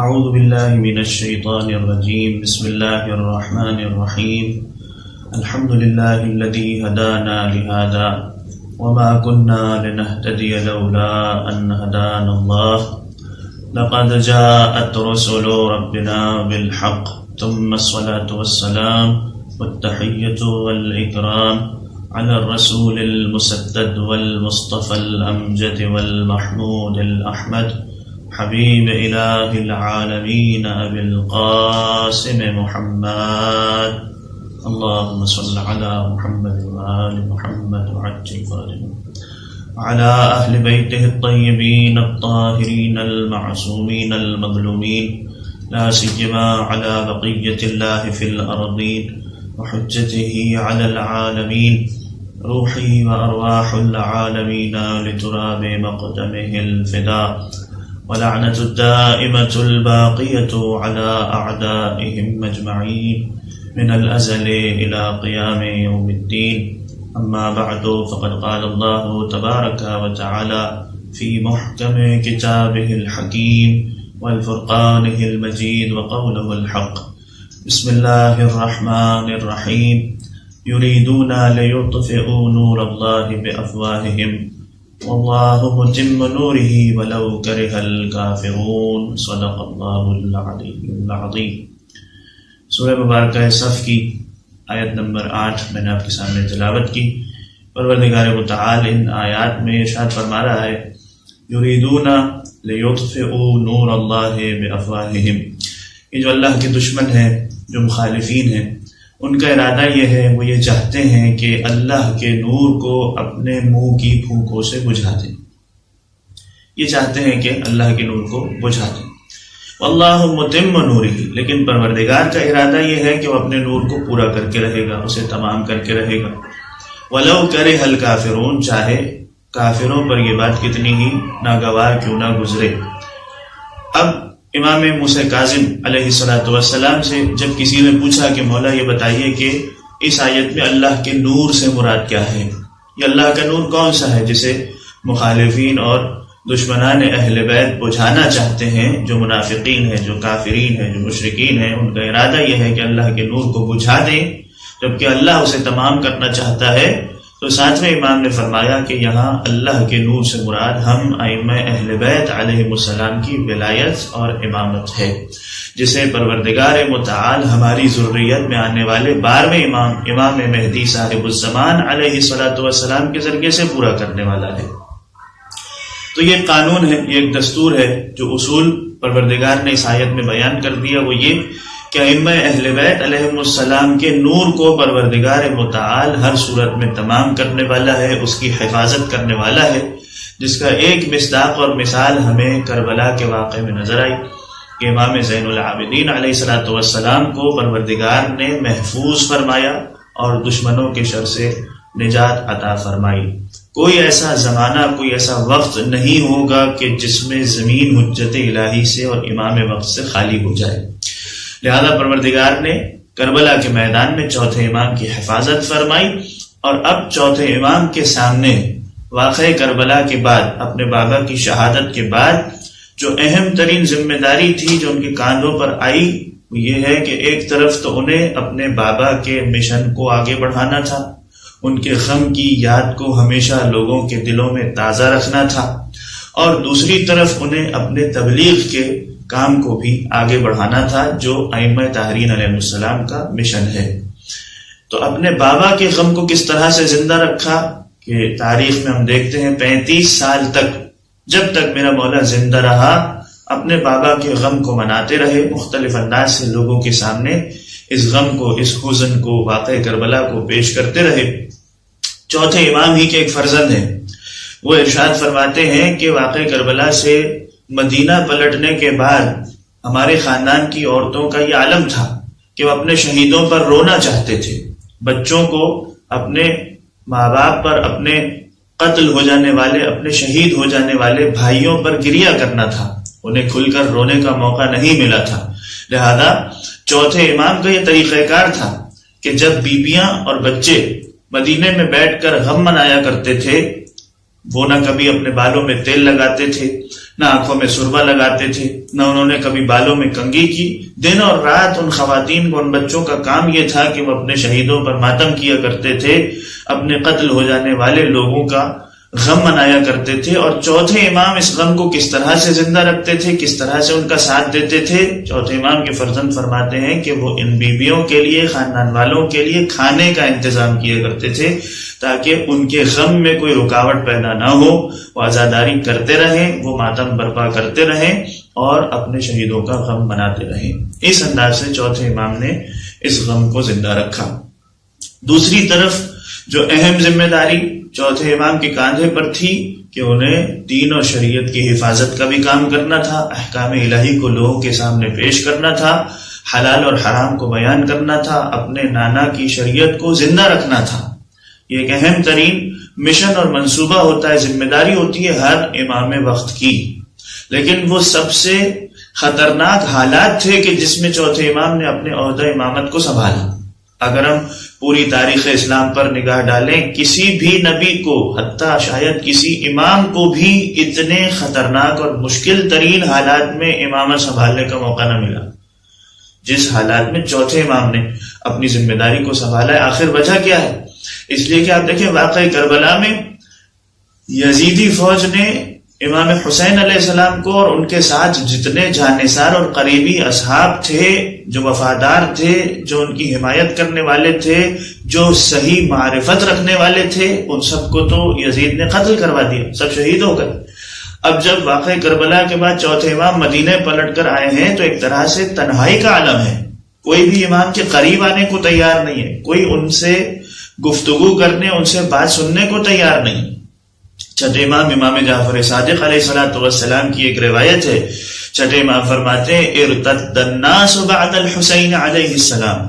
اعوذ باللہ من الشیطان الرجیم بسم اللہ الرحمن الرحیم الحمد للہ الذی ہدانا لہذا وما كنا لنهتدي لولا ان هدانا الله لقد جاءت رسل ربنا بالحق ثم الصلاة والسلام والتحية والإكرام على الرسول المسدد والمصطفى الأمجد والمحمود الأحمد حبيب إله العالمين أبي القاسم محمد اللهم صل على محمد وآل محمد وعجل فرجهم وعلى أهل بيته الطيبين الطاهرين المعصومين المظلومين لا سيما على بقية الله في الأرضين وحجته على العالمين روحي وأرواح العالمين لتراب مقدمه الفداء ولعنة الدائمة الباقية على أعدائهم أجمعين من الأزل إلى قيام يوم الدين أما بعد فقد قال الله تبارك وتعالى في محكم كتابه الحكيم والفرقانه المجيد وقوله الحق بسم الله الرحمن الرحيم يريدون ليطفئوا نور الله بأفواههم واللہ متم نورہ ولو کرہ الکافرون صدق اللہ العلی العظیم۔ سورہ مبارکہ صف کی آیت نمبر 8 میں نے آپ کے سامنے تلاوت کی۔ پروردگار متعال ان آیات میں ارشاد فرما رہا ہے یریدون لیطفئوا نور اللہ بافواہہم، یہ جو اللہ کے دشمن ہیں، جو مخالفین ہیں، ان کا ارادہ یہ ہے، وہ یہ چاہتے ہیں کہ اللہ کے نور کو اپنے منہ کی پھونکوں سے بجھا دیں، یہ چاہتے ہیں کہ اللہ کے نور کو بجھا دیں۔ واللہ متم نورہ، لیکن پروردگار کا ارادہ یہ ہے کہ وہ اپنے نور کو پورا کر کے رہے گا، اسے تمام کر کے رہے گا۔ ولو کرہ الکافرون، چاہے کافروں پر یہ بات کتنی ہی ناگوار کیوں نہ گزرے۔ اب امام موسیٰ کاظم علیہ السلام سے جب کسی نے پوچھا کہ مولا یہ بتائیے کہ اس آیت میں اللہ کے نور سے مراد کیا ہے، یہ اللہ کا نور کون سا ہے جسے مخالفین اور دشمنان اہل بیت بجھانا چاہتے ہیں، جو منافقین ہیں، جو کافرین ہیں، جو مشرکین ہیں، ان کا ارادہ یہ ہے کہ اللہ کے نور کو بجھا دیں، جبکہ اللہ اسے تمام کرنا چاہتا ہے۔ تو ساتویں امام نے فرمایا کہ یہاں اللہ کے نور سے مراد ہم ائمہ اہل بیت علیہ السلام کی ولایت اور امامت ہے، جسے پروردگار متعال ہماری ذریت میں آنے والے 12ویں امام مہدی صاحب الزمان علیہ السلام کے ذریعے سے پورا کرنے والا ہے۔ تو یہ قانون ہے، یہ ایک دستور ہے، جو اصول پروردگار نے اس آیت میں بیان کر دیا، وہ یہ کہ ائمہ اہل بیت علیہ السلام کے نور کو پروردگار متعال ہر صورت میں تمام کرنے والا ہے، اس کی حفاظت کرنے والا ہے، جس کا ایک مصداق اور مثال ہمیں کربلا کے واقعے میں نظر آئی کہ امام زین العابدین علیہ السلام کو پروردگار نے محفوظ فرمایا اور دشمنوں کے شر سے نجات عطا فرمائی۔ کوئی ایسا زمانہ، کوئی ایسا وقت نہیں ہوگا کہ جس میں زمین حجت الہی سے اور امام وقت سے خالی ہو جائے، لہذا پروردگار نے کربلا کے میدان میں چوتھے امام کی حفاظت فرمائی، اور اب چوتھے امام کے سامنے واقعہ کربلا کے بعد، اپنے بابا کی شہادت کے بعد، جو اہم ترین ذمہ داری تھی جو ان کے کاندھوں پر آئی، وہ یہ ہے کہ ایک طرف تو انہیں اپنے بابا کے مشن کو آگے بڑھانا تھا، ان کے غم کی یاد کو ہمیشہ لوگوں کے دلوں میں تازہ رکھنا تھا، اور دوسری طرف انہیں اپنے تبلیغ کے کام کو بھی آگے بڑھانا تھا، جو ائمہ طاہرین علیہ السلام کا مشن ہے۔ تو اپنے بابا کے غم کو کس طرح سے زندہ رکھا کہ تاریخ میں ہم دیکھتے ہیں 35 سال تک، جب تک میرا مولا زندہ رہا، اپنے بابا کے غم کو مناتے رہے، مختلف انداز سے لوگوں کے سامنے اس غم کو، اس حزن کو، واقعہ کربلا کو پیش کرتے رہے۔ چوتھے امام ہی کے ایک فرزند ہیں، وہ ارشاد فرماتے ہیں کہ واقعہ کربلا سے مدینہ پلٹنے کے بعد ہمارے خاندان کی عورتوں کا یہ عالم تھا کہ وہ اپنے شہیدوں پر رونا چاہتے تھے، بچوں کو اپنے ماں باپ پر، اپنے قتل ہو جانے والے، اپنے شہید ہو جانے والے بھائیوں پر گریہ کرنا تھا، انہیں کھل کر رونے کا موقع نہیں ملا تھا۔ لہذا چوتھے امام کا یہ طریقہ کار تھا کہ جب بیبیاں اور بچے مدینے میں بیٹھ کر غم منایا کرتے تھے وہ نہ کبھی اپنے بالوں میں تیل لگاتے تھے، نہ آنکھوں میں سرما لگاتے تھے، نہ انہوں نے کبھی بالوں میں کنگھی کی۔ دن اور رات ان خواتین کو، ان بچوں کا کام یہ تھا کہ وہ اپنے شہیدوں پر ماتم کیا کرتے تھے، اپنے قتل ہو جانے والے لوگوں کا غم منایا کرتے تھے۔ اور چوتھے امام اس غم کو کس طرح سے زندہ رکھتے تھے، کس طرح سے ان کا ساتھ دیتے تھے؟ چوتھے امام کے فرزند فرماتے ہیں کہ وہ ان بیویوں کے لیے، خاندان والوں کے لیے کھانے کا انتظام کیا کرتے تھے تاکہ ان کے غم میں کوئی رکاوٹ پیدا نہ ہو، وہ عزاداری کرتے رہیں، وہ ماتم برپا کرتے رہیں اور اپنے شہیدوں کا غم مناتے رہیں۔ اس انداز سے چوتھے امام نے اس غم کو زندہ رکھا۔ دوسری طرف جو اہم ذمہ داری چوتھے امام کے کاندھے پر تھی کہ انہیں دین اور شریعت کی حفاظت کا بھی کام کرنا تھا، احکام الہی کو لوگوں کے سامنے پیش کرنا تھا، حلال اور حرام کو بیان کرنا تھا، اپنے نانا کی شریعت کو زندہ رکھنا تھا۔ یہ ایک اہم ترین مشن اور منصوبہ ہوتا ہے، ذمہ داری ہوتی ہے ہر امام وقت کی۔ لیکن وہ سب سے خطرناک حالات تھے کہ جس میں چوتھے امام نے اپنے عہدہ امامت کو سنبھالا۔ اگر ہم پوری تاریخ اسلام پر نگاہ ڈالیں، کسی بھی نبی کو، حتیٰ شاید کسی امام کو بھی اتنے خطرناک اور مشکل ترین حالات میں امامت سنبھالنے کا موقع نہ ملا جس حالات میں چوتھے امام نے اپنی ذمہ داری کو سنبھالا ہے۔ آخر وجہ کیا ہے؟ اس لیے کہ آپ دیکھیں واقعہ کربلا میں یزیدی فوج نے امام حسین علیہ السلام کو اور ان کے ساتھ جتنے جانثار اور قریبی اصحاب تھے، جو وفادار تھے، جو ان کی حمایت کرنے والے تھے، جو صحیح معرفت رکھنے والے تھے، ان سب کو تو یزید نے قتل کروا دیا، سب شہید ہو گئے۔ اب جب واقعہ کربلا کے بعد چوتھے امام مدینہ پلٹ کر آئے ہیں تو ایک طرح سے تنہائی کا عالم ہے، کوئی بھی امام کے قریب آنے کو تیار نہیں ہے، کوئی ان سے گفتگو کرنے، ان سے بات سننے کو تیار نہیں۔ چھٹے امام امام جعفر صادق علیہ السلام کی ایک روایت ہے، چھٹے امام فرماتے ہیں ارتد الناس بعد الحسین علیہ السلام،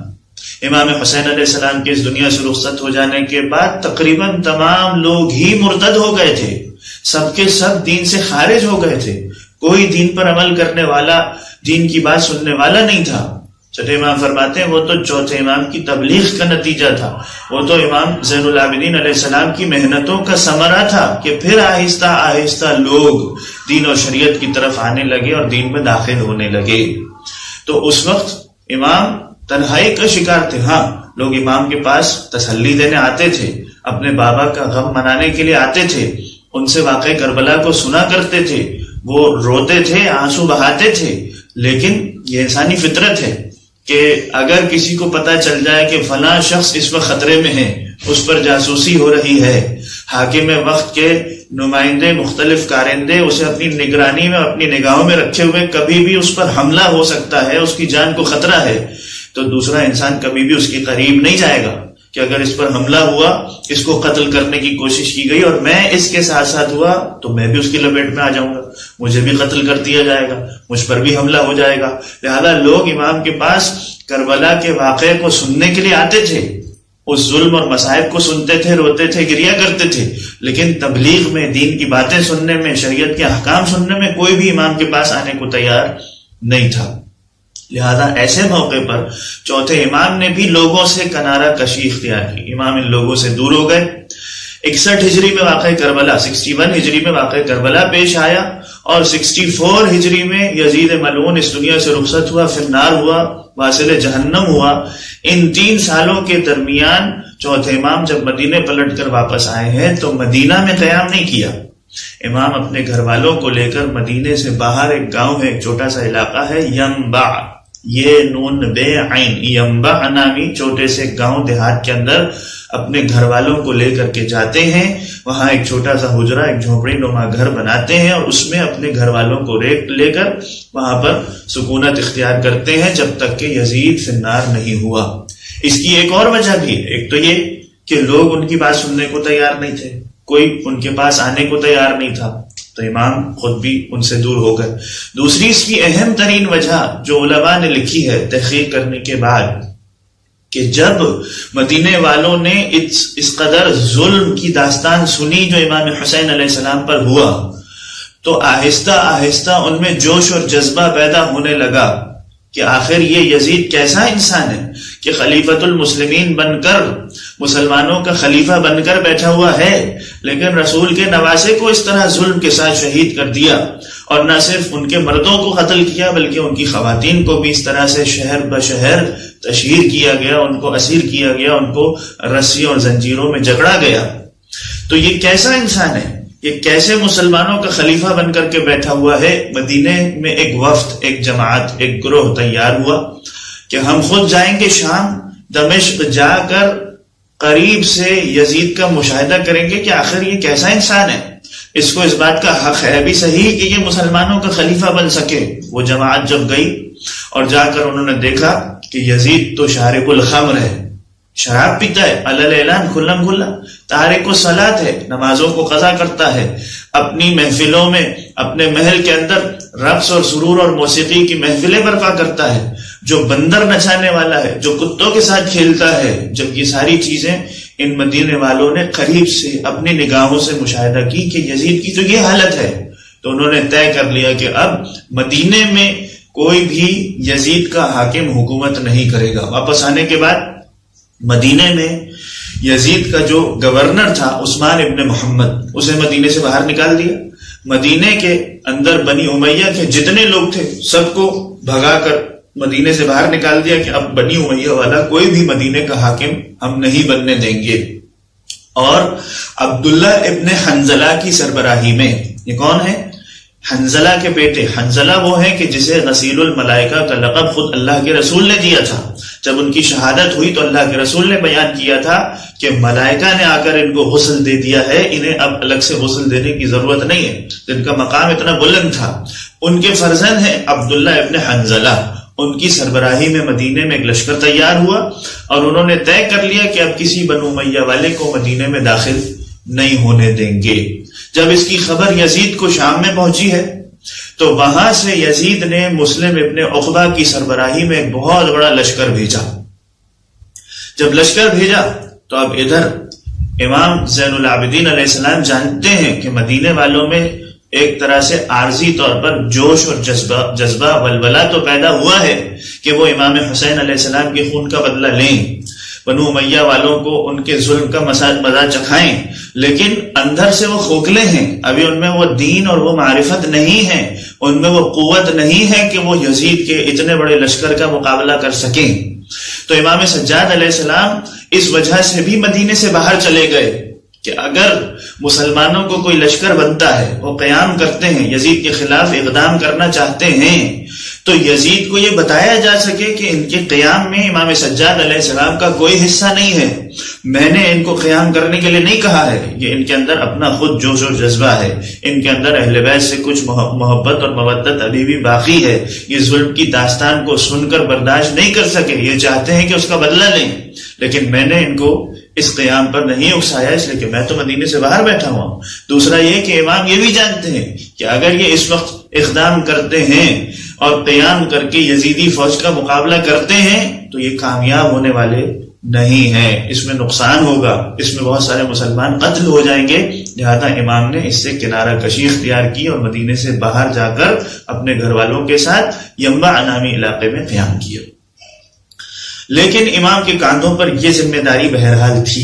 امام حسین علیہ السلام کے اس دنیا سے رخصت ہو جانے کے بعد تقریباً تمام لوگ ہی مرتد ہو گئے تھے، سب کے سب دین سے خارج ہو گئے تھے، کوئی دین پر عمل کرنے والا، دین کی بات سننے والا نہیں تھا۔ چھٹے امام فرماتے ہیں وہ تو چوتھے امام کی تبلیغ کا نتیجہ تھا، وہ تو امام زین العابدین علیہ السلام کی محنتوں کا ثمرہ تھا کہ پھر آہستہ آہستہ لوگ دین اور شریعت کی طرف آنے لگے اور دین میں داخل ہونے لگے۔ تو اس وقت امام تنہائی کا شکار تھے۔ ہاں، لوگ امام کے پاس تسلی دینے آتے تھے، اپنے بابا کا غم منانے کے لیے آتے تھے، ان سے واقعہ کربلا کو سنا کرتے تھے، وہ روتے تھے، آنسو بہاتے تھے۔ لیکن یہ انسانی فطرت ہے کہ اگر کسی کو پتہ چل جائے کہ فلاں شخص اس وقت خطرے میں ہے، اس پر جاسوسی ہو رہی ہے، حاکم وقت کے نمائندے، مختلف کارندے اسے اپنی نگرانی میں، اپنی نگاہوں میں رکھے ہوئے، کبھی بھی اس پر حملہ ہو سکتا ہے، اس کی جان کو خطرہ ہے، تو دوسرا انسان کبھی بھی اس کے قریب نہیں جائے گا کہ اگر اس پر حملہ ہوا، اس کو قتل کرنے کی کوشش کی گئی اور میں اس کے ساتھ ساتھ ہوا تو میں بھی اس کی لپیٹ میں آ جاؤں گا، مجھے بھی قتل کر دیا جائے گا، مجھ پر بھی حملہ ہو جائے گا۔ لہذا لوگ امام کے پاس کربلا کے واقعے کو سننے کے لیے آتے تھے، اس ظلم اور مصائب کو سنتے تھے، روتے تھے، گریا کرتے تھے، لیکن تبلیغ میں، دین کی باتیں سننے میں، شریعت کے احکام سننے میں کوئی بھی امام کے پاس آنے کو تیار نہیں تھا۔ لہذا ایسے موقع پر چوتھے امام نے بھی لوگوں سے کنارہ کشی اختیار کی، امام ان لوگوں سے دور ہو گئے۔ 61 ہجری میں واقع کربلا، 61 ہجری میں واقع کربلا پیش آیا اور 64 ہجری میں یزید ملعون اس دنیا سے رخصت ہوا، پھر نار ہوا، واصل جہنم ہوا۔ ان 3 سالوں کے درمیان چوتھے امام جب مدینے پلٹ کر واپس آئے ہیں تو مدینہ میں قیام نہیں کیا، امام اپنے گھر والوں کو لے کر مدینے سے باہر ایک گاؤں ہے، ایک چھوٹا سا علاقہ ہے ینبع، یہ نون بے عین، ینبع نامی چھوٹے سے گاؤں دیہات کے اندر اپنے گھر والوں کو لے کر کے جاتے ہیں، وہاں ایک چھوٹا سا حجرہ، ایک جھونپڑی نما گھر بناتے ہیں اور اس میں اپنے گھر والوں کو لے کر وہاں پر سکونت اختیار کرتے ہیں جب تک کہ یزید فی النار نہیں ہوا۔ اس کی ایک اور وجہ بھی ہے، ایک تو یہ کہ لوگ ان کی بات سننے کو تیار نہیں تھے، کوئی ان کے پاس آنے کو تیار نہیں تھا، تو امام خود بھی ان سے دور ہو گئے۔ دوسری اس کی اہم ترین وجہ جو علماء نے لکھی ہے تحقیق کرنے کے بعد، کہ جب مدینے والوں نے اس قدر ظلم کی داستان سنی جو امام حسین علیہ السلام پر ہوا، تو آہستہ آہستہ ان میں جوش اور جذبہ پیدا ہونے لگا کہ آخر یہ یزید کیسا انسان ہے کہ خلیفۃ المسلمین بن کر، مسلمانوں کا خلیفہ بن کر بیٹھا ہوا ہے، لیکن رسول کے نواسے کو اس طرح ظلم کے ساتھ شہید کر دیا، اور نہ صرف ان کے مردوں کو قتل کیا بلکہ ان کی خواتین کو بھی اس طرح سے شہر بشہر تشہیر کیا گیا، ان کو اسیر کیا گیا، ان کو رسیوں اور زنجیروں میں جکڑا گیا۔ تو یہ کیسا انسان ہے؟ یہ کیسے مسلمانوں کا خلیفہ بن کر کے بیٹھا ہوا ہے؟ مدینے میں ایک وفد، ایک جماعت، ایک گروہ تیار ہوا کہ ہم خود جائیں گے شام، دمشق جا کر قریب سے یزید کا مشاہدہ کریں گے کہ آخر یہ کیسا انسان ہے، اس کو اس بات کا حق ہے بھی صحیح کہ یہ مسلمانوں کا خلیفہ بن سکے۔ وہ جماعت جب گئی اور جا کر انہوں نے دیکھا کہ یزید تو شارب الخمر ہے، شراب پیتا ہے، علل اعلان کھلم کھلا، تارک الصلاۃ ہے، نمازوں کو قضا کرتا ہے، اپنی محفلوں میں اپنے محل کے اندر رقص اور سرور اور موسیقی کی محفلیں برپا کرتا ہے، جو بندر نچانے والا ہے، جو کتوں کے ساتھ کھیلتا ہے۔ جب یہ ساری چیزیں ان مدینے والوں نے قریب سے اپنی نگاہوں سے مشاہدہ کی کہ یزید کی تو یہ حالت ہے، تو انہوں نے طے کر لیا کہ اب مدینے میں کوئی بھی یزید کا حاکم حکومت نہیں کرے گا۔ واپس آنے کے بعد مدینے میں یزید کا جو گورنر تھا عثمان ابن محمد، اسے مدینے سے باہر نکال دیا۔ مدینے کے اندر بنی امیہ کے جتنے لوگ تھے سب کو بھگا کر مدینے سے باہر نکال دیا کہ اب بنی امیہ والا کوئی بھی مدینے کا حاکم ہم نہیں بننے دیں گے۔ اور عبداللہ ابن حنظلہ کی سربراہی میں، یہ کون ہے؟ حنظلہ کے بیٹے۔ حنظلہ وہ ہے کہ جسے غسیل الملائکہ کا لقب خود اللہ کے رسول نے دیا تھا۔ جب ان کی شہادت ہوئی تو اللہ کے رسول نے بیان کیا تھا کہ ملائکہ نے آ کر ان کو غسل دے دیا ہے، انہیں اب الگ سے غسل دینے کی ضرورت نہیں ہے، جن کا مقام اتنا بلند تھا۔ ان کے فرزند ہیں عبداللہ ابن حنظلہ، ان کی سربراہی میں مدینے میں ایک لشکر تیار ہوا اور انہوں نے طے کر لیا کہ اب کسی بنو امیہ والے کو مدینے میں داخل نہیں ہونے دیں گے۔ جب اس کی خبر یزید کو شام میں پہنچی ہے تو وہاں سے یزید نے مسلم ابن عقبہ کی سربراہی میں ایک بہت بڑا لشکر بھیجا۔ جب لشکر بھیجا تو اب ادھر امام زین العابدین علیہ السلام جانتے ہیں کہ مدینے والوں میں ایک طرح سے عارضی طور پر جوش اور جذبہ ولولہ تو پیدا ہوا ہے کہ وہ امام حسین علیہ السلام کے خون کا بدلہ لیں، بنو امیہ والوں کو ان کے ظلم کا مزہ چکھائیں، لیکن اندر سے وہ کھوکھلے ہیں، ابھی ان میں وہ دین اور وہ معرفت نہیں ہے، ان میں وہ قوت نہیں ہے کہ وہ یزید کے اتنے بڑے لشکر کا مقابلہ کر سکیں۔ تو امام سجاد علیہ السلام اس وجہ سے بھی مدینے سے باہر چلے گئے کہ اگر مسلمانوں کو کوئی لشکر بنتا ہے، وہ قیام کرتے ہیں، یزید کے خلاف اقدام کرنا چاہتے ہیں، تو یزید کو یہ بتایا جا سکے کہ ان کے قیام میں امام سجاد علیہ السلام کا کوئی حصہ نہیں ہے، میں نے ان کو قیام کرنے کے لیے نہیں کہا ہے، یہ ان کے اندر اپنا خود جوش اور جذبہ ہے، ان کے اندر اہل بیت سے کچھ محبت اور مودت ابھی بھی باقی ہے، یہ ظلم کی داستان کو سن کر برداشت نہیں کر سکے، یہ چاہتے ہیں کہ اس کا بدلہ لیں، لیکن میں نے ان کو اس قیام پر نہیں اکسایا، اس لیے کہ میں تو مدینے سے باہر بیٹھا ہوا ہوں۔ دوسرا یہ کہ امام یہ بھی جانتے ہیں کہ اگر یہ اس وقت اقدام کرتے ہیں اور قیام کر کے یزیدی فوج کا مقابلہ کرتے ہیں تو یہ کامیاب ہونے والے نہیں ہیں، اس میں نقصان ہوگا، اس میں بہت سارے مسلمان قتل ہو جائیں گے، لہذا امام نے اس سے کنارہ کشی اختیار کی اور مدینے سے باہر جا کر اپنے گھر والوں کے ساتھ ینبع نامی علاقے میں قیام کیا۔ لیکن امام کے کاندھوں پر یہ ذمہ داری بہرحال تھی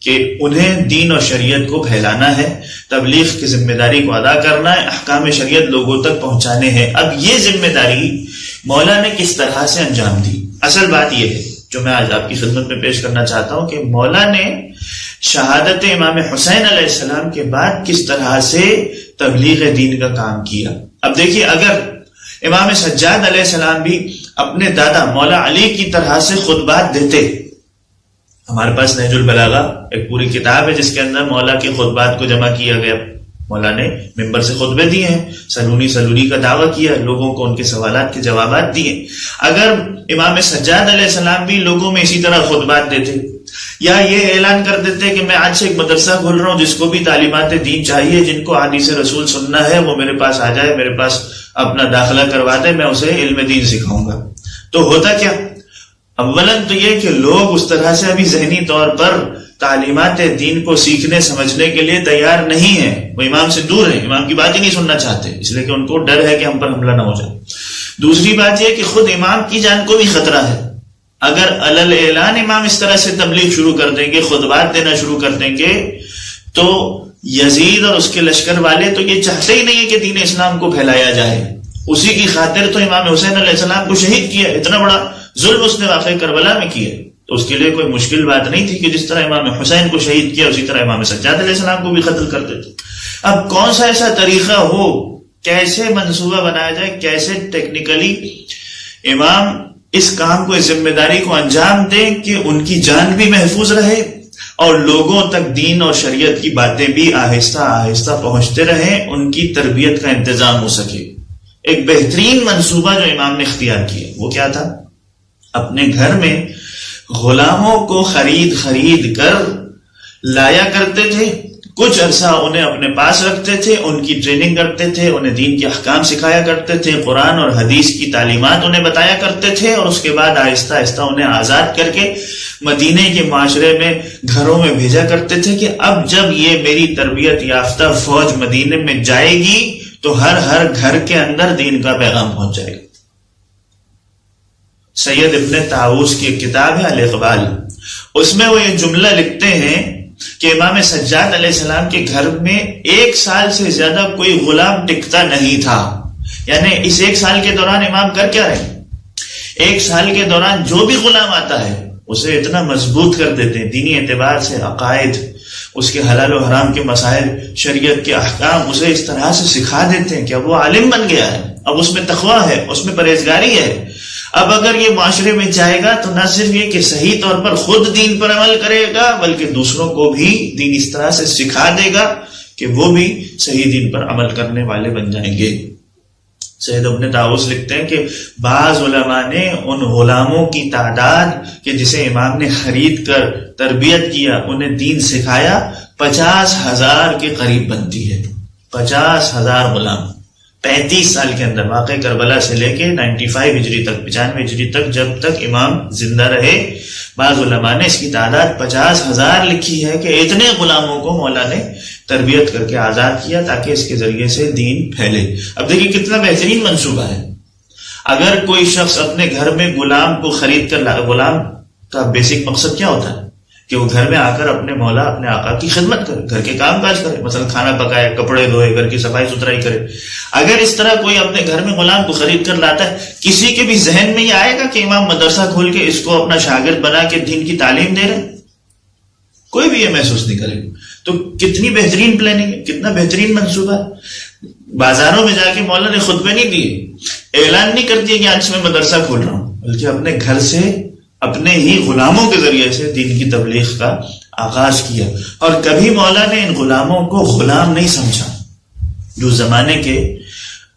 کہ انہیں دین اور شریعت کو پھیلانا ہے، تبلیغ کی ذمہ داری کو ادا کرنا ہے، احکام شریعت لوگوں تک پہنچانے ہیں۔ اب یہ ذمہ داری مولا نے کس طرح سے انجام دی؟ اصل بات یہ ہے جو میں آج آپ کی خدمت میں پیش کرنا چاہتا ہوں کہ مولا نے شہادت امام حسین علیہ السلام کے بعد کس طرح سے تبلیغ دین کا کام کیا۔ اب دیکھیے، اگر امام سجاد علیہ السلام بھی اپنے دادا مولا علی کی طرح سے خطبات دیتے، ہمارے پاس نہج البلاغہ ایک پوری کتاب ہے جس کے اندر مولا کے خطبات کو جمع کیا گیا، مولا نے ممبر سے خطبے دیے ہیں، سلونی کا دعویٰ کیا، لوگوں کو ان کے سوالات کے جوابات دیے۔ اگر امام سجاد علیہ السلام بھی لوگوں میں اسی طرح خطبات دیتے یا یہ اعلان کر دیتے کہ میں آج سے ایک مدرسہ کھول رہا ہوں، جس کو بھی تعلیمات دین چاہیے، جن کو حدیث رسول سننا ہے، وہ میرے پاس آ جائے، میرے پاس اپنا داخلہ کروا دے، میں اسے علم دین سکھاؤں گا، تو ہوتا کیا؟ اولاً تو یہ کہ لوگ اس طرح سے ابھی ذہنی طور پر تعلیمات دین کو سیکھنے سمجھنے کے لیے تیار نہیں ہیں، وہ امام سے دور ہیں، امام کی بات ہی نہیں سننا چاہتے، اس لیے کہ ان کو ڈر ہے کہ ہم پر حملہ نہ ہو جائے۔ دوسری بات یہ کہ خود امام کی جان کو بھی خطرہ ہے، اگر علل اعلان امام اس طرح سے تبلیغ شروع کر دیں گے، خطبات دینا شروع کر دیں گے، تو یزید اور اس کے لشکر والے تو یہ چاہتے ہی نہیں ہے کہ دین اسلام کو پھیلایا جائے. اسی کی خاطر تو امام حسین علیہ السلام کو شہید کیا. اتنا بڑا ظلم اس نے واقعہ کربلا میں کیا، تو اس کے لیے کوئی مشکل بات نہیں تھی کہ جس طرح امام حسین کو شہید کیا اسی طرح امام سجاد علیہ السلام کو بھی قتل کر دیتے. اب کون سا ایسا طریقہ ہو، کیسے منصوبہ بنایا جائے، کیسے ٹیکنیکلی امام اس کام کو، اس ذمہ داری کو انجام دیں کہ ان کی جان بھی محفوظ رہے اور لوگوں تک دین اور شریعت کی باتیں بھی آہستہ آہستہ پہنچتے رہیں، ان کی تربیت کا انتظام ہو سکے. ایک بہترین منصوبہ جو امام نے اختیار کیا وہ کیا تھا؟ اپنے گھر میں غلاموں کو خرید کر لایا کرتے تھے، کچھ عرصہ انہیں اپنے پاس رکھتے تھے، ان کی ٹریننگ کرتے تھے، انہیں دین کے احکام سکھایا کرتے تھے، قرآن اور حدیث کی تعلیمات انہیں بتایا کرتے تھے، اور اس کے بعد آہستہ آہستہ انہیں آزاد کر کے مدینے کے معاشرے میں گھروں میں بھیجا کرتے تھے کہ اب جب یہ میری تربیت یافتہ فوج مدینے میں جائے گی تو ہر گھر کے اندر دین کا پیغام پہنچ جائے گا. سید ابن طاووس کی ایک کتاب ہے الاقبال، اس میں وہ یہ جملہ لکھتے ہیں کہ امام سجاد علیہ السلام کے گھر میں 1 سال سے زیادہ کوئی غلام ٹکتا نہیں تھا. یعنی اس 1 سال کے دوران امام کر کیا رہے؟ 1 سال کے دوران جو بھی غلام آتا ہے اسے اتنا مضبوط کر دیتے ہیں دینی اعتبار سے، عقائد، اس کے حلال و حرام کے مسائل، شریعت کے احکام، اسے اس طرح سے سکھا دیتے ہیں کہ اب وہ عالم بن گیا ہے، اب اس میں تقویٰ ہے، اس میں پرہیزگاری ہے. اب اگر یہ معاشرے میں جائے گا تو نہ صرف یہ کہ صحیح طور پر خود دین پر عمل کرے گا بلکہ دوسروں کو بھی دین اس طرح سے سکھا دے گا کہ وہ بھی صحیح دین پر عمل کرنے والے بن جائیں گے. سید ابن طاووس لکھتے ہیں کہ بعض علماء نے ان غلاموں کی تعداد کہ جسے امام نے خرید کر تربیت کیا، انہیں دین سکھایا، 50,000 کے قریب بنتی ہے. 50,000 غلام 35 سال کے اندر، واقع کربلا سے لے کے 95 ہجری تک، 95 ہجری تک، جب تک امام زندہ رہے. بعض علماء نے اس کی تعداد 50,000 لکھی ہے کہ اتنے غلاموں کو مولا نے تربیت کر کے آزاد کیا تاکہ اس کے ذریعے سے دین پھیلے. اب دیکھیے کتنا بہترین منصوبہ ہے. اگر کوئی شخص اپنے گھر میں غلام کو خرید کر غلام کا بیسک مقصد کیا ہوتا ہے کہ وہ گھر میں آ کر اپنے مولا، اپنے آقا کی خدمت کرے، گھر کے کام کاج کرے، مثلا کھانا پکائے، کپڑے دھوئے، گھر کی صفائی ستھرائی کرے. اگر اس طرح کوئی اپنے گھر میں غلام کو خرید کر لاتا ہے، کسی کے بھی ذہن میں یہ آئے گا کہ امام مدرسہ کھول کے اس کو اپنا شاگرد بنا کے دین کی تعلیم دے رہے؟ کوئی بھی یہ محسوس نہیں کرے گا. تو کتنی بہترین پلاننگ ہے، کتنا بہترین منصوبہ ہے. بازاروں میں جا کے مولا نے خطبے نہیں دیے، اعلان نہیں کر دیا کہ آج میں مدرسہ کھول رہا ہوں، بلکہ اپنے گھر سے، اپنے ہی غلاموں کے ذریعے سے دین کی تبلیغ کا آغاز کیا. اور کبھی مولا نے ان غلاموں کو غلام نہیں سمجھا. جو زمانے کے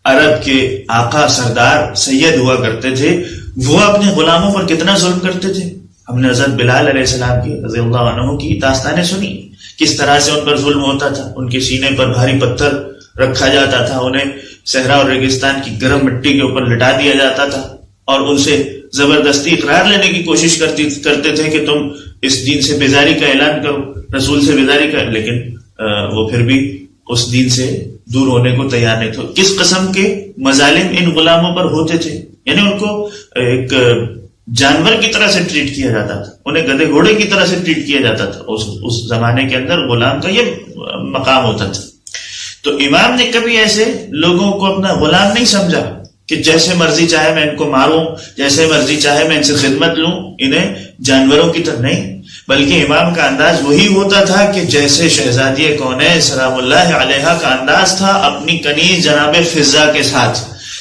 عرب کے آقا سردار سید ہوا کرتے تھے، وہ اپنے غلاموں پر کتنا ظلم کرتے تھے. ہم نے حضرت بلال علیہ السلام کی رضی اللہ عنہ کی داستانیں سنی، کس طرح سے ان پر ظلم ہوتا تھا. ان کے سینے پر بھاری پتھر رکھا جاتا تھا، انہیں صحرا اور ریگستان کی گرم مٹی کے اوپر لٹا دیا جاتا تھا، اور ان سے زبردستی اقرار لینے کی کوشش کرتے تھے کہ تم اس دین سے بیزاری کا اعلان کرو، رسول سے بیزاری کا. لیکن وہ پھر بھی اس دین سے دور ہونے کو تیار نہیں تھے. کس قسم کے مظالم ان غلاموں پر ہوتے تھے. یعنی ان کو ایک جانور کی طرح سے ٹریٹ کیا جاتا تھا، انہیں گدھے گھوڑے کی طرح سے ٹریٹ کیا جاتا تھا. اس زمانے کے اندر غلام کا یہ مقام ہوتا تھا. تو امام نے کبھی ایسے لوگوں کو اپنا غلام نہیں سمجھا کہ جیسے مرضی چاہے میں ان کو ماروں، جیسے مرضی چاہے میں ان سے خدمت لوں، انہیں جانوروں کی طرح نہیں. بلکہ امام کا انداز وہی ہوتا تھا کہ جیسے شہزادی کونین سلام اللہ علیہا کا انداز تھا اپنی کنیز جناب فضہ کے ساتھ.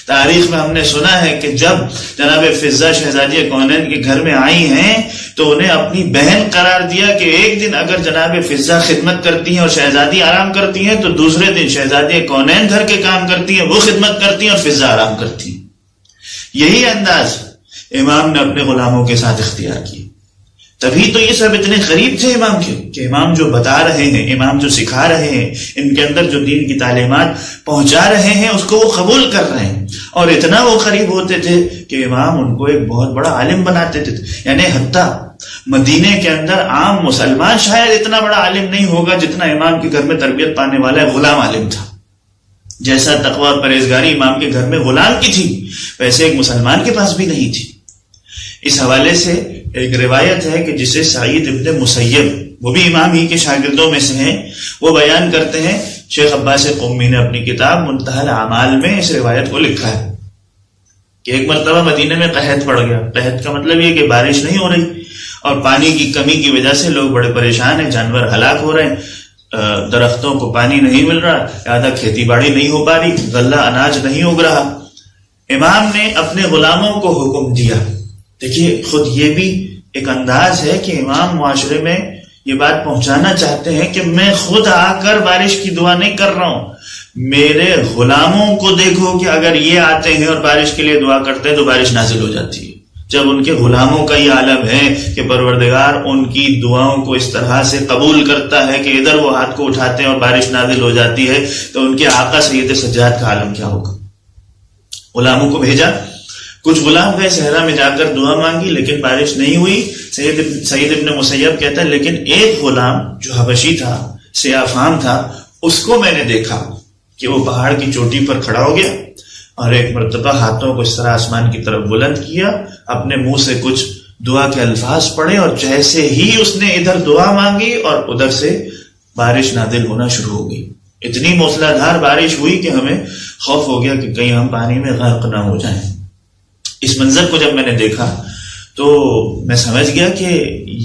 تاریخ میں ہم نے سنا ہے کہ جب جناب فضہ شہزادی کونین کے گھر میں آئی ہیں تو انہیں اپنی بہن قرار دیا کہ ایک دن اگر جناب فضہ خدمت کرتی ہیں اور شہزادی آرام کرتی ہیں تو دوسرے دن شہزادی کونین گھر کے کام کرتی ہیں، وہ خدمت کرتی ہیں اور فضہ آرام کرتی ہیں. یہی انداز امام نے اپنے غلاموں کے ساتھ اختیار کیا. تبھی تو یہ سب اتنے قریب تھے امام کے کہ امام جو بتا رہے ہیں، امام جو سکھا رہے ہیں، ان کے اندر جو دین کی تعلیمات پہنچا رہے ہیں اس کو وہ قبول کر رہے ہیں. اور اتنا وہ قریب ہوتے تھے کہ امام ان کو ایک بہت بڑا عالم بناتے تھے. یعنی حتیٰ مدینے کے اندر عام مسلمان شاید اتنا بڑا عالم نہیں ہوگا جتنا امام کے گھر میں تربیت پانے والا غلام عالم تھا. جیسا تقویٰ اور پرہیزگاری امام کے گھر میں غلام کی تھی ویسے ایک مسلمان کے پاس بھی نہیں تھی. اس حوالے سے ایک روایت ہے کہ جسے سعید ابن مسیب، وہ بھی امام ہی کے شاگردوں میں سے ہیں، وہ بیان کرتے ہیں، شیخ عباس قمی نے اپنی کتاب منتہی الاعمال میں اس روایت کو لکھا ہے کہ ایک مرتبہ مدینے میں قحط پڑ گیا۔ قحط کا مطلب یہ کہ بارش نہیں ہو رہی اور پانی کی کمی کی وجہ سے لوگ بڑے پریشان ہیں، جانور ہلاک ہو رہے ہیں، درختوں کو پانی نہیں مل رہا، لہٰذا کھیتی باڑی نہیں ہو پا رہی، غلہ اناج نہیں اگ رہا۔ امام نے اپنے غلاموں کو حکم دیا۔ دیکھیے خود یہ بھی ایک انداز ہے کہ امام معاشرے میں یہ بات پہنچانا چاہتے ہیں کہ میں خود آ کر بارش کی دعا نہیں کر رہا ہوں، میرے غلاموں کو دیکھو کہ اگر یہ آتے ہیں اور بارش کے لیے دعا کرتے ہیں تو بارش نازل ہو جاتی ہے۔ جب ان کے غلاموں کا یہ عالم ہے کہ پروردگار ان کی دعاؤں کو اس طرح سے قبول کرتا ہے کہ ادھر وہ ہاتھ کو اٹھاتے ہیں اور بارش نازل ہو جاتی ہے، تو ان کے آقا سید سجاد کا عالم کیا ہوگا۔ غلاموں کو بھیجا، کچھ غلام گئے صحرا میں جا کر دعا مانگی لیکن بارش نہیں ہوئی۔ سعید ابن مسیب کہتا ہے لیکن ایک غلام جو حبشی تھا، سیاہ فام تھا، اس کو میں نے دیکھا کہ وہ پہاڑ کی چوٹی پر کھڑا ہو گیا اور ایک مرتبہ ہاتھوں کو اس طرح آسمان کی طرف بلند کیا، اپنے منہ سے کچھ دعا کے الفاظ پڑھے اور جیسے ہی اس نے ادھر دعا مانگی اور ادھر سے بارش نازل ہونا شروع ہو گئی۔ اتنی موسلا دھار بارش ہوئی کہ ہمیں خوف ہو گیا کہ کہیں ہم پانی میں غرق نہ ہو جائیں۔ اس منظر کو جب میں نے دیکھا تو میں سمجھ گیا کہ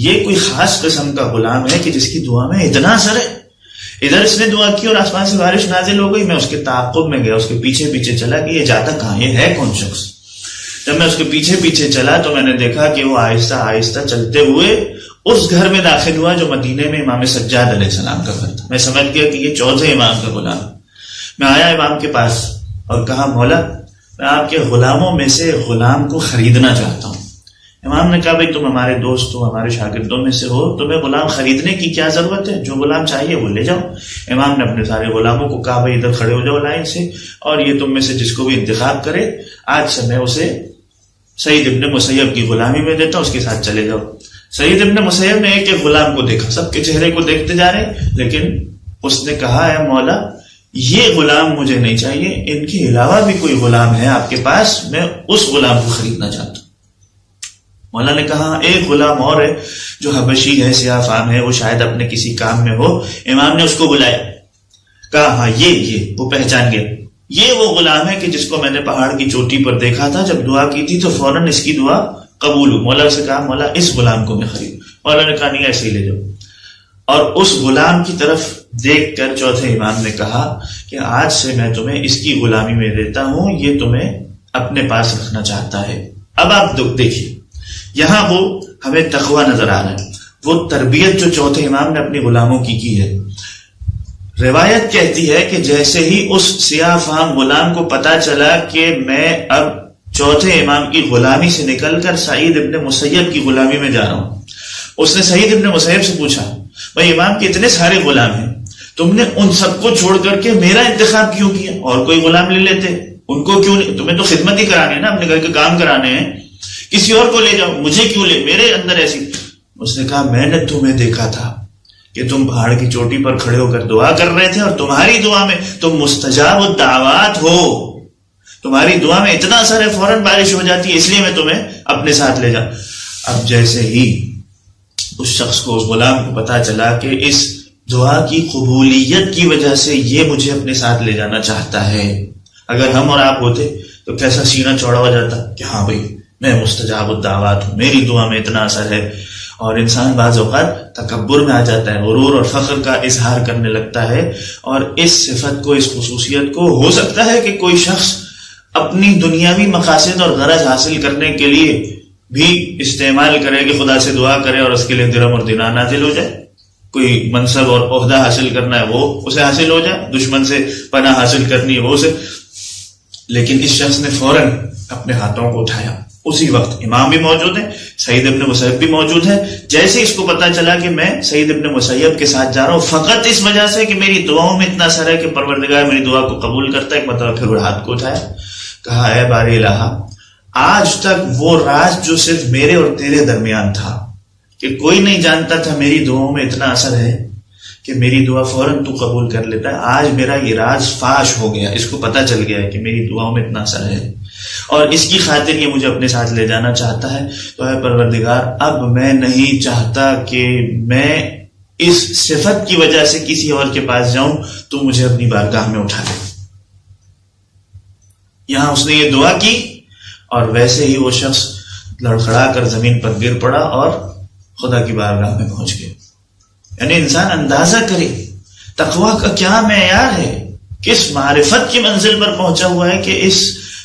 یہ کوئی خاص قسم کا غلام ہے کہ جس کی دعا میں اتنا اثر ہے۔ ادھر اس نے دعا کی اور آسمان سے بارش نازل ہو گئی۔ میں اس کے تعاقب میں گیا، اس کے پیچھے پیچھے چلا کہ یہ جاتا کہاں، یہ ہے کون شخص۔ جب میں اس کے پیچھے پیچھے چلا تو میں نے دیکھا کہ وہ آہستہ آہستہ چلتے ہوئے اس گھر میں داخل ہوا جو مدینے میں امام سجاد علیہ السلام کا گھر تھا۔ میں سمجھ گیا کہ یہ چوتھے امام کا غلام۔ میں آیا امام کے پاس اور کہا مولا میں آپ کے غلاموں میں سے غلام کو خریدنا چاہتا ہوں۔ امام نے کہا بھائی تم ہمارے دوست ہو، ہمارے شاگردوں میں سے ہو، تمہیں غلام خریدنے کی کیا ضرورت ہے، جو غلام چاہیے وہ لے جاؤ۔ امام نے اپنے سارے غلاموں کو کہا بھائی ادھر کھڑے ہو جاؤ لائن سے، اور یہ تم میں سے جس کو بھی انتخاب کرے آج سے میں اسے سعید ابن مسیب کی غلامی میں دیتا ہوں، اس کے ساتھ چلے جاؤ۔ سعید ابن مسیب نے ایک ایک غلام کو دیکھا، سب کے چہرے کو دیکھتے جا رہے، لیکن اس نے کہا اے مولا یہ غلام مجھے نہیں چاہیے، ان کے علاوہ بھی کوئی غلام ہے آپ کے پاس، میں اس غلام کو خریدنا چاہتا ہوں۔ مولا نے کہا ایک غلام اور ہے جو حبشی ہے، سیاہ فام ہے، وہ شاید اپنے کسی کام میں ہو۔ امام نے اس کو بلایا، کہا ہاں یہ وہ پہچان گیا، یہ وہ غلام ہے کہ جس کو میں نے پہاڑ کی چوٹی پر دیکھا تھا، جب دعا کی تھی تو فوراً اس کی دعا قبول ہو۔ مولا سے کہا مولا اس غلام کو میں خرید۔ مولا نے کہا نہیں ایسے ہی لے جاؤ، اور اس غلام کی طرف دیکھ کر چوتھے امام نے کہا کہ آج سے میں تمہیں اس کی غلامی میں دیتا ہوں، یہ تمہیں اپنے پاس رکھنا چاہتا ہے۔ اب آپ دیکھیے یہاں وہ ہمیں تقوی نظر آ رہا ہے، وہ تربیت جو چوتھے امام نے اپنی غلاموں کی ہے۔ روایت کہتی ہے کہ جیسے ہی اس سیاہ فام غلام کو پتا چلا کہ میں اب چوتھے امام کی غلامی سے نکل کر سعید ابن مسیب کی غلامی میں جا رہا ہوں، اس نے سعید ابن مسیب سے پوچھا بھائی امام کے اتنے سارے غلام ہیں، تم نے ان سب کو چھوڑ کر کے میرا انتخاب کیوں کیا؟ اور کوئی غلام لے لیتے، ان کو کیوں نہیں؟ تمہیں تو خدمت ہی کرانی ہے نا، اپنے گھر کے کام کرانے ہیں، کسی اور کو لے جاؤ، مجھے کیوں لے؟ میرے اندر ایسی۔ اس نے کہا میں نے تمہیں دیکھا تھا کہ تم پہاڑ کی چوٹی پر کھڑے ہو کر دعا کر رہے تھے، اور تمہاری دعا میں تم مستجاب الدعوات ہو، تمہاری دعا میں اتنا اثر ہے فوراً بارش ہو جاتی ہے، اس لیے میں تمہیں اپنے ساتھ لے جاؤں۔ اب جیسے ہی اس شخص کو، اس غلام کو پتا چلا کہ اس دعا کی قبولیت کی وجہ سے یہ مجھے اپنے ساتھ لے جانا چاہتا ہے، اگر ہم اور آپ ہوتے تو کیسا سینہ چوڑا ہو جاتا کہ ہاں بھائی میں مستجاب الدعوات ہوں، میری دعا میں اتنا اثر ہے۔ اور انسان بعض اوقات تکبر میں آ جاتا ہے، غرور اور فخر کا اظہار کرنے لگتا ہے، اور اس صفت کو، اس خصوصیت کو ہو سکتا ہے کہ کوئی شخص اپنی دنیاوی مقاصد اور غرض حاصل کرنے کے لیے بھی استعمال کرے کہ خدا سے دعا کرے اور اس کے لیے درہم اور دینار نازل ہو جائے، کوئی منصب اور عہدہ حاصل کرنا ہے وہ اسے حاصل ہو جائے، دشمن سے پناہ حاصل کرنی ہے وہ اسے۔ لیکن اس شخص نے فوراً اپنے ہاتھوں کو اٹھایا، اسی وقت امام بھی موجود ہیں، سعید ابن مسیب بھی موجود ہے۔ جیسے اس کو پتا چلا کہ میں سعید ابن مسیب کے ساتھ جا رہا ہوں فقط اس وجہ سے کہ میری دعاؤں میں اتنا اثر ہے کہ پروردگار میری دعا کو قبول کرتا ہے، ایک مرتبہ پھر وہ ہاتھ کو اٹھایا، کہا اے باری الہ، آج تک وہ راز جو صرف میرے اور تیرے درمیان تھا کہ کوئی نہیں جانتا تھا میری دعاؤں میں اتنا اثر ہے کہ میری دعا فوراً تو قبول کر لیتا ہے، آج میرا یہ راز فاش ہو گیا، اس کو پتا چل گیا ہے کہ میری دعاؤں میں اتنا اثر ہے، اور اس کی خاطر یہ مجھے اپنے ساتھ لے جانا چاہتا ہے، تو اے پروردگار اب میں نہیں چاہتا کہ میں اس صفت کی وجہ سے کسی اور کے پاس جاؤں، تو مجھے اپنی بارگاہ میں اٹھا لے۔ یہاں اس نے یہ دعا کی اور ویسے ہی وہ شخص لڑکھڑا کر زمین پر گر پڑا اور خدا کی بارگاہ میں پہنچ گیا۔ یعنی انسان اندازہ کرے تقویٰ کا کیا معیار ہے، کس معرفت کی منزل پر پہنچا ہوا ہے کہ اس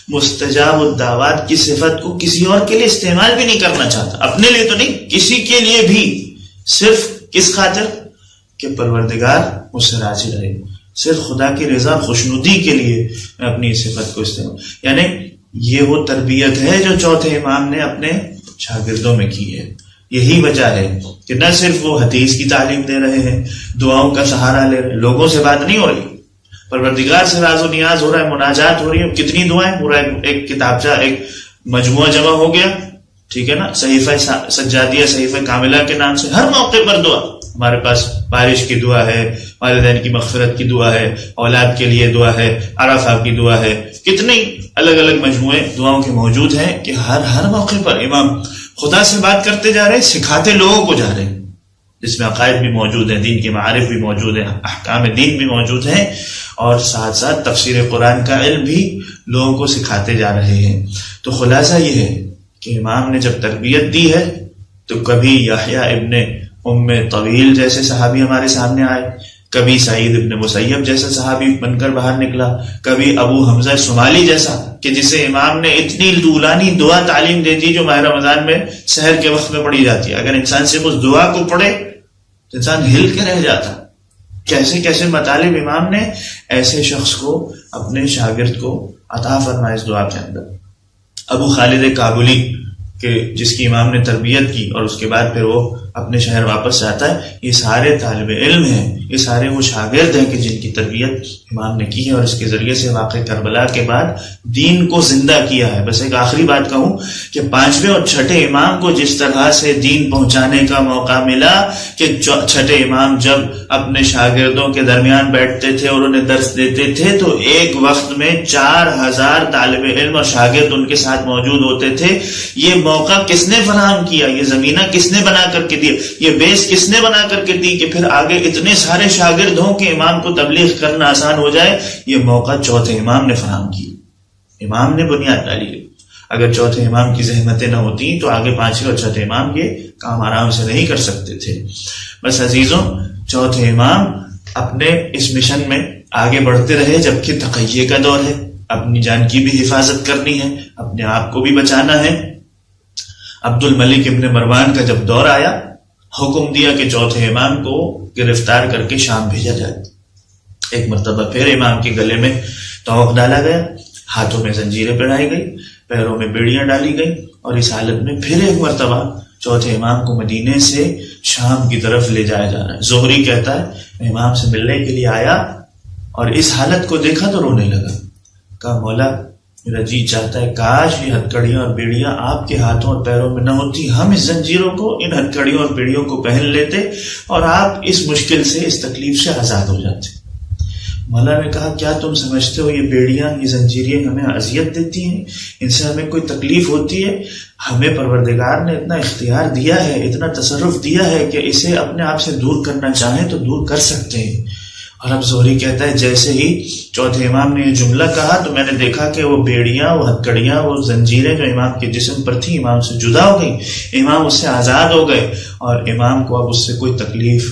مستجاب الدعوات کی صفت کو کسی اور کے لیے استعمال بھی نہیں کرنا چاہتا، اپنے لیے تو نہیں، کسی کے لیے بھی، صرف کس خاطر کہ پروردگار مجھ سے راضی رہے، صرف خدا کی رضا خوشنودی کے لیے میں اپنی صفت کو استعمال۔ یعنی یہ وہ تربیت ہے جو چوتھے امام نے اپنے شاگردوں میں کی ہے۔ یہی وجہ ہے کہ نہ صرف وہ حدیث کی تعلیم دے رہے ہیں، دعاؤں کا سہارا لے رہے ہیں، لوگوں سے بات نہیں ہو رہی، پروردگار سے راز و نیاز ہو رہا ہے، مناجات ہو رہی ہے۔ کتنی دعائیں، پورا ایک کتابچہ، ایک مجموعہ جمع ہو گیا، ٹھیک ہے نا، صحیفہ سجادیہ، صحیفہ کاملہ کے نام سے، ہر موقع پر دعا۔ ہمارے پاس بارش کی دعا ہے، والدین کی مغفرت کی دعا ہے، اولاد کے لیے دعا ہے، عرفہ کی دعا ہے، کتنی الگ الگ مجموعے دعاؤں کے موجود ہیں کہ ہر موقع پر امام خدا سے بات کرتے جا رہے ہیں، سکھاتے لوگوں کو جا رہے ہیں، جس میں عقائد بھی موجود ہیں، دین کے معارف بھی موجود ہیں، احکام دین بھی موجود ہیں، اور ساتھ ساتھ تفسیر قرآن کا علم بھی لوگوں کو سکھاتے جا رہے ہیں۔ تو خلاصہ یہ ہے کہ امام نے جب تربیت دی ہے تو کبھی یحییٰ ابن طویل جیسے صحابی ہمارے سامنے آئے، کبھی سعید ابن مسیب جیسا صحابی بن کر باہر نکلا، کبھی ابو حمزہ شمالی جیسا کہ جسے امام نے اتنی طولانی دعا تعلیم دے دی جو ماہ رمضان میں سحر کے وقت میں پڑھی جاتی ہے۔ اگر انسان صرف اس دعا کو پڑھے تو انسان ہل کے رہ جاتا۔ کیسے کیسے مطالب امام نے ایسے شخص کو، اپنے شاگرد کو عطا فرمایا اس دعا کے اندر۔ ابو خالد کابلی کہ جس کی امام نے تربیت کی اور اس کے بعد پھر وہ اپنے شہر واپس جاتا ہے، یہ سارے طالب علم ہیں، یہ سارے وہ شاگرد ہیں کہ جن کی تربیت امام نے کی ہے اور اس کے ذریعے سے واقع کربلا کے بعد دین کو زندہ کیا ہے۔ بس ایک آخری بات کہوں کہ پانچویں اور چھٹے امام کو جس طرح سے دین پہنچانے کا موقع ملا کہ چھٹے امام جب اپنے شاگردوں کے درمیان بیٹھتے تھے اور انہیں درس دیتے تھے تو ایک وقت میں 4000 طالب علم اور شاگرد ان کے ساتھ موجود ہوتے تھے۔ یہ موقع کس نے فراہم کیا؟ یہ زمینہ کس نے بنا کر کے دیا؟ یہ بیس کس نے بنا کر کے دی کہ پھر آگے اتنے سارے شاگرد ہوں کہ امام کو تبلیغ کرنا آسان ہو جائے؟ یہ موقع چوتھے امام نے فراہم کی، امام نے بنیاد ڈالی۔ اگر چوتھے امام کی زحمتیں نہ ہوتی تو آگے پانچویں اور چھٹے امام یہ کام آرام سے نہیں کر سکتے تھے۔ بس عزیزوں، چوتھے امام اپنے اس مشن میں آگے بڑھتے رہے، جبکہ تقیہ کا دور ہے، اپنی جان کی بھی حفاظت کرنی ہے، اپنے آپ کو بھی بچانا ہے۔ عبد الملک ابن مروان کا جب دور آیا، حکم دیا کہ چوتھے امام کو گرفتار کر کے شام بھیجا جائے۔ ایک مرتبہ پھر امام کے گلے میں توق ڈالا گیا، ہاتھوں میں زنجیریں پہنائی گئی، پیروں میں بیڑیاں ڈالی گئی، اور اس حالت میں پھر ایک مرتبہ چوتھے امام کو مدینے سے شام کی طرف لے جایا جا رہا ہے۔ زہری کہتا ہے میں امام سے ملنے کے لیے آیا اور اس حالت کو دیکھا تو رونے لگا، کہا مولا میرا جی چاہتا ہے کاش یہ ہتھکڑیاں اور بیڑیاں آپ کے ہاتھوں اور پیروں میں نہ ہوتی، ہم اس زنجیروں کو، ان ہتھکڑیوں اور بیڑیوں کو پہن لیتے اور آپ اس مشکل سے، اس تکلیف سے آزاد ہو جاتے۔ مولا نے کہا کیا تم سمجھتے ہو یہ بیڑیاں، یہ زنجیریں ہمیں اذیت دیتی ہیں؟ ان سے ہمیں کوئی تکلیف ہوتی ہے؟ ہمیں پروردگار نے اتنا اختیار دیا ہے، اتنا تصرف دیا ہے کہ اسے اپنے آپ سے دور کرنا چاہیں تو دور کر سکتے ہیں۔ اور اب زہری کہتا ہے جیسے ہی چوتھے امام نے یہ جملہ کہا تو میں نے دیکھا کہ وہ بیڑیاں، وہ ہتھکڑیاں، وہ زنجیریں جو امام کے جسم پر تھی امام سے جدا ہو گئی، امام اس سے آزاد ہو گئے، اور امام کو اب اس سے کوئی تکلیف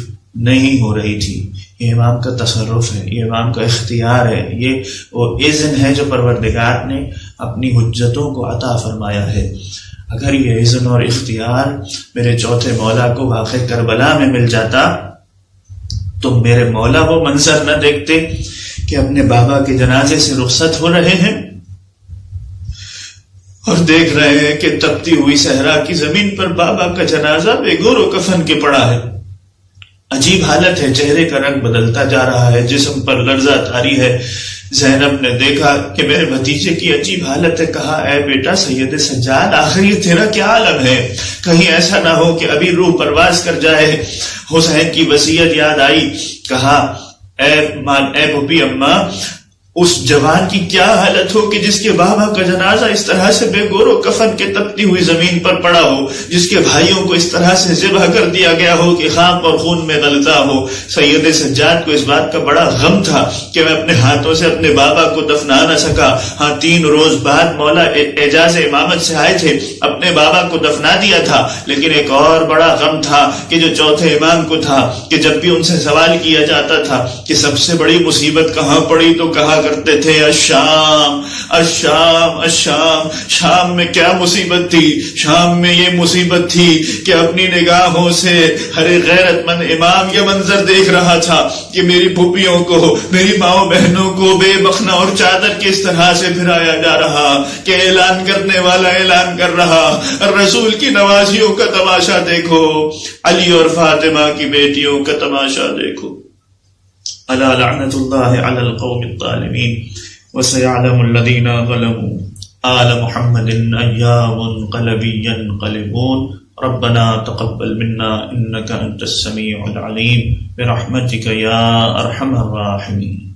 نہیں ہو رہی تھی۔ یہ امام کا تصرف ہے، یہ امام کا اختیار ہے، یہ وہ اذن ہے جو پروردگار نے اپنی حجتوں کو عطا فرمایا ہے۔ اگر یہ اذن اور اختیار میرے چوتھے مولا کو واقع کربلا میں مل جاتا تو میرے مولا وہ منظر نہ دیکھتے کہ اپنے بابا کے جنازے سے رخصت ہو رہے ہیں اور دیکھ رہے ہیں کہ تپتی ہوئی صحرا کی زمین پر بابا کا جنازہ بے گور و کفن کے پڑا ہے۔ عجیب حالت ہے، چہرے کا رنگ بدلتا جا رہا ہے، جسم پر لرزہ طاری ہے۔ زینب نے دیکھا کہ میرے بھتیجے کی عجیب حالت ہے، کہا اے بیٹا سید سجاد آخر یہ تیرا کیا عالم ہے؟ کہیں ایسا نہ ہو کہ ابھی روح پرواز کر جائے۔ حسین کی وصیت یاد آئی، کہا اے پھوپھی اماں اس جوان کی کیا حالت ہو کہ جس کے بابا کا جنازہ اس طرح سے بے گور و کفن کے تپتی ہوئی زمین پر پڑا ہو، جس کے بھائیوں کو اس طرح سے ذبح کر دیا گیا ہو کہ خاک اور خون میں غلطہ ہو۔ سید سجاد کو اس بات کا بڑا غم تھا کہ میں اپنے ہاتھوں سے اپنے بابا کو دفنا نہ سکا۔ ہاں 3 روز بعد مولا اعجاز امامت سے آئے تھے، اپنے بابا کو دفنا دیا تھا، لیکن ایک اور بڑا غم تھا کہ جو چوتھے امام کو تھا کہ جب بھی ان سے سوال کیا جاتا تھا کہ سب سے بڑی مصیبت کہاں پڑی تو کہا کرتے تھے الشام الشام الشام۔ شام میں کیا مصیبت تھی؟ شام میں یہ مصیبت تھی کہ اپنی نگاہوں سے ہر غیرت مند امام یہ منظر دیکھ رہا تھا کہ میری پھوپھیوں کو، میری ماؤں بہنوں کو بے بخنا اور چادر کی اس طرح سے پھرایا جا رہا کہ اعلان کرنے والا اعلان کر رہا، رسول کی نوازیوں کا تماشا دیکھو، علی اور فاطمہ کی بیٹیوں کا تماشا دیکھو۔ الا لعنت اللہ علی القوم الظالمین وسيعلم الذين ظلموا آل محمد ایام انقلبی ينقلبون۔ ربنا تقبل منا انك انت السميع العليم برحمتك يا ارحم الراحمين۔